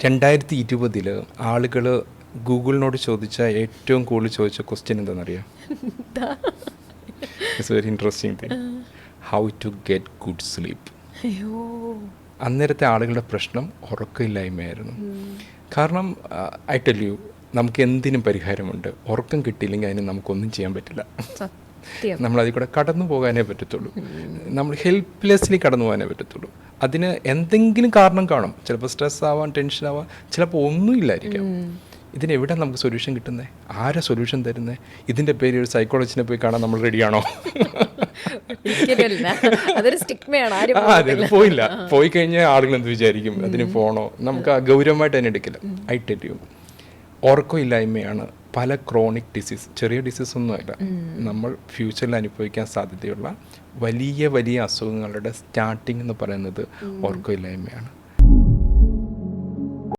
2020 ആളുകൾ ഗൂഗിളിനോട് ചോദിച്ച ഏറ്റവും കൂടുതൽ ചോദിച്ച ക്വസ്റ്റ്യൻ എന്താണെന്നറിയാം? It's very interesting thing. How to get good sleep. അന്നേരത്തെ ആളുകളുടെ പ്രശ്നം ഉറക്കമില്ലായ്മയായിരുന്നു. കാരണം ഐ ടെൽ യു, നമുക്ക് എന്തിനും പരിഹാരമുണ്ട്. ഉറക്കം കിട്ടിയില്ലെങ്കിൽ അതിന് നമുക്കൊന്നും ചെയ്യാൻ പറ്റില്ല. നമ്മളതിൽ കൂടെ കടന്നു പോകാനേ പറ്റത്തുള്ളൂ. നമ്മൾ ഹെൽപ്ലെസ്ലി കടന്നു പോകാനേ പറ്റത്തുള്ളൂ. അതിന് എന്തെങ്കിലും കാരണം കാണും. ചിലപ്പോൾ സ്ട്രെസ് ആവാം, ടെൻഷൻ ആവാം, ചിലപ്പോൾ ഒന്നുമില്ലായിരിക്കാം. ഇതിനെവിടെ നമുക്ക് സൊല്യൂഷൻ കിട്ടുന്നത്? ആരാ സൊല്യൂഷൻ തരുന്നത്? ഇതിൻ്റെ പേര് ഒരു സൈക്കോളജിനെ പോയി കാണാൻ നമ്മൾ റെഡിയാണോ? അതെ, പോയില്ല. പോയി കഴിഞ്ഞാൽ ആളുകൾ എന്ത് വിചാരിക്കും? അതിന് പോകണോ? നമുക്ക് ഗൗരവമായിട്ട് അതിനെ എടുക്കില്ല. ഐ ടെൽ യു, ഉറക്കമില്ലായ്മയാണ് പല ക്രോണിക് ഡിസീസ്, ചെറിയ ഡിസീസ് ഒന്നുമല്ല, നമ്മൾ ഫ്യൂച്ചറിൽ അനുഭവിക്കാൻ സാധ്യതയുള്ള വലിയ വലിയ അസുഖങ്ങളുടെ സ്റ്റാർട്ടിംഗ് എന്ന് പറയുന്നത് ഉറക്കമില്ലായ്മയാണ്.